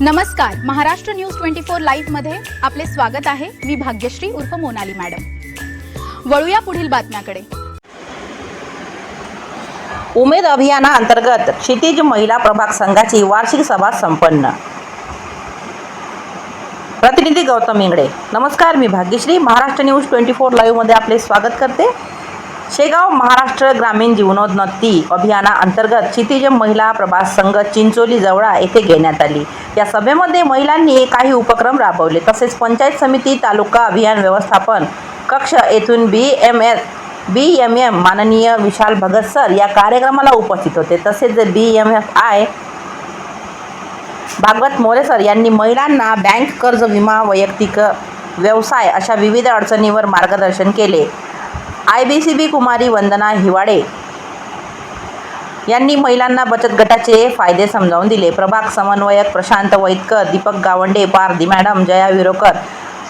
नमस्कार, Maharashtra news 24 live मध्ये आपले स्वागत आहे। मी भाग्यश्री उर्फ मोनाली मॅडम। वळूया पुढील बातम्याकडे। उमेद अभियानाअंतर्गत क्षितिज महिला प्रभाग संघाची वार्षिक सभा संपन्न। प्रतिनिधी गौतम इंगळे। नमस्कार, मी भाग्यश्री महाराष्ट्र न्यूज 24 लाईव्ह मध्ये आपले स्वागत करते। शेगाव महाराष्ट्र ग्रामीण जीवनोन्नती अभियानाअंतर्गत क्षितिज महिला प्रभाग संघ चिंचोली जवळा येथे घेण्यात आली। या सभेमध्ये महिलांनी काही उपक्रम राबवले, तसेच पंचायत समिती, तालुका अभियान व्यवस्थापन कक्ष येथून BMM माननीय विशाल भगत सर या कार्यक्रमाला उपस्थित होते। तसेच BMFI भागवत मोरे सर यांनी महिलांना बँक कर्ज, विमा, वैयक्तिक व्यवसाय अशा विविध अडचणींवर मार्गदर्शन केले। IBCB कुमारी वंदना हिवाडे यांनी महिलांना बचत गटाचे फायदे समजावून दिले। प्रभाग समन्वयक प्रशांत वैद्यकर, दीपक गावंडे, पारधी मॅडम, जया विरोकर,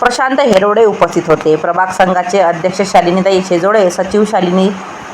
प्रशांत हेरोडे उपस्थित होते। प्रभाग संघाचे अध्यक्ष शालिनीताई शेजोडे, सचिव शालिनी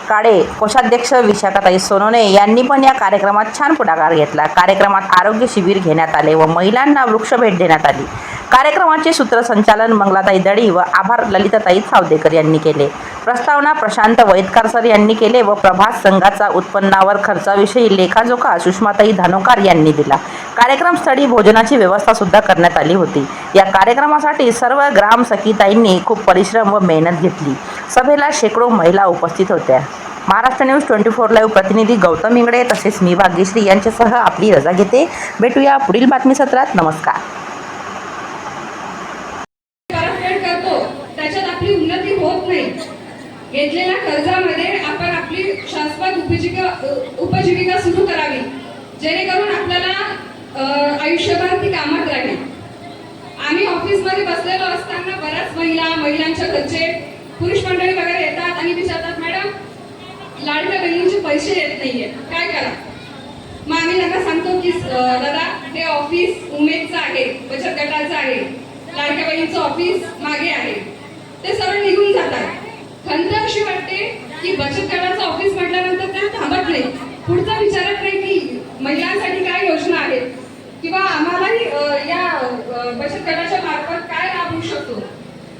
काळे, कोषाध्यक्ष विशाखाताई सोनोने यांनी पण या कार्यक्रमात छान पुढाकार घेतला। कार्यक्रमात आरोग्य शिबिर घेण्यात आले व महिलांना वृक्ष भेट देण्यात आली। कार्यक्रमाचे सूत्रसंचालन मंगलाताई दळी व आभार ललिताताई सावदेकर यांनी केले। प्रस्तावना प्रशांत वैद्यकर सर यांनी केले व प्रभाग संघाचा उत्पन्नावर खर्चाविषयी लेखाजोखा सुषमाताई धानोकार यांनी दिला। कार्यक्रमस्थळी भोजनाची व्यवस्था सुद्धा करण्यात आली होती। या कार्यक्रमासाठी सर्व ग्रामसखीताईंनी खूप परिश्रम व मेहनत घेतली। सभेला शेकडो महिला उपस्थित होत्या। महाराष्ट्र न्यूज 24 लाईव्ह प्रतिनिधी गौतम इंगळे तसेच मी भाग्यश्री यांच्यासह आपली रजा घेते। भेटूया पुढील बातमी सत्रात। नमस्कार। त्याच्यात आपली उन्नती होत नाही। घेतलेल्या कर्जामध्ये आपण आपली शाश्वत उपजीविका सुरू करावी, जेणेकरून आपल्याला आयुष्यभर ती कामात राहील। आम्ही ऑफिसमध्ये बसलेलो असताना बऱ्याच महिलांच्या घरचे पुरुष मंडळी वगैरे येतात आणि विचारतात, मॅडम लाडक्या बहिणीचे पैसे येत नाहीये, काय करा? मग आम्ही त्यांना सांगतो की दादा, हे ऑफिस उमेदचं आहे, बचत गटाचं आहे, लाडक्या बहिणीचं ऑफिस मागे आहे। ते सरळ निघून जातात। खंत अशी वाटते की बचत गटाचं ऑफिस म्हटल्यानंतर ते थांबत नाही, पुढचा विचारत नाही की महिलांसाठी काय योजना आहेत किंवा आम्हालाही या बचत गटाच्या मार्फत काय लाभ होऊ शकतो।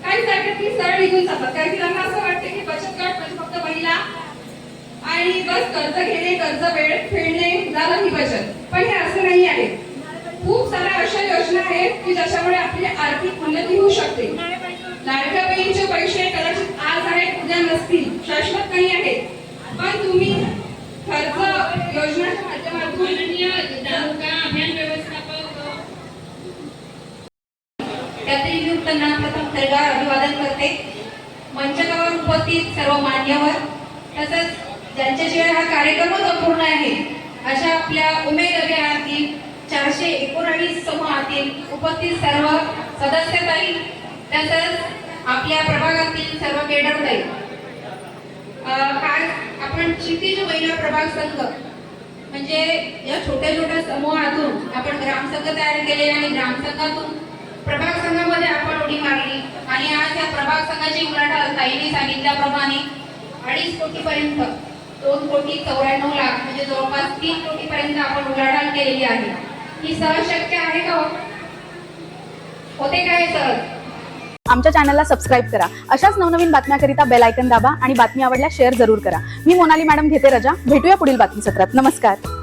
काही जागेत ती सरळ निघून जातात, कारण की त्यांना असं वाटते की बचत गट म्हणजे फक्त महिला आणि बस कर्ज घेणे, कर्ज वेळेत फेडणे, झालं ही बचत। पण हे असं नाही आहे। खूप साऱ्या अशा योजना आहेत की ज्याच्यामुळे आपली आर्थिक उन्नती होऊ शकते। लाडक्या बहिणीचे पैसे कदाचित आज आहेत, उद्या नसतील, शाश्वत नाही आहेत, पण तुम्ही कर्ज योजनेच्या माध्यमातून अभियान व्यवस्थापक त्यातील युक्तांना प्रथम सरकार अभिवादन करते। मंचावर उपस्थित सर्व मान्यवर तसंच ज्यांच्याशिवाय हा कार्यक्रमच अपूर्ण आहे अशा आपल्या उमेद अभियानातील 419 समूहातील उपस्थित सर्व सदस्यताई तसंच आपल्या प्रभागातील सर्व केडरताई, आज आपण क्षितिज महिला प्रभाग संघ म्हणजे या छोट्या छोट्या समूहातून आपण ग्रामसंघ तयार केले आणि ग्रामसंघातून प्रभाग संघामध्ये आपण उडी मारली आणि आज या प्रभाग संघाची उलाढाल ताईंनी सांगितल्याप्रमाणे 2.5 कोटीपर्यंत 2,94,00,000 म्हणजे जवळपास 3 कोटीपर्यंत आपण उलाढाल केलेली आहे। ही सहज शक्य आहे का? होते काय सहज? आमच्या चॅनलला सबस्क्राइब करा। अशाच नवनवीन बातम्याकरिता बेल आयकॉन दाबा आणि बातमी आवडल्यास शेअर जरूर करा। मी मोनाली मॅडम घेते रजा। भेटूया पुढील बातमी सत्रात। नमस्कार।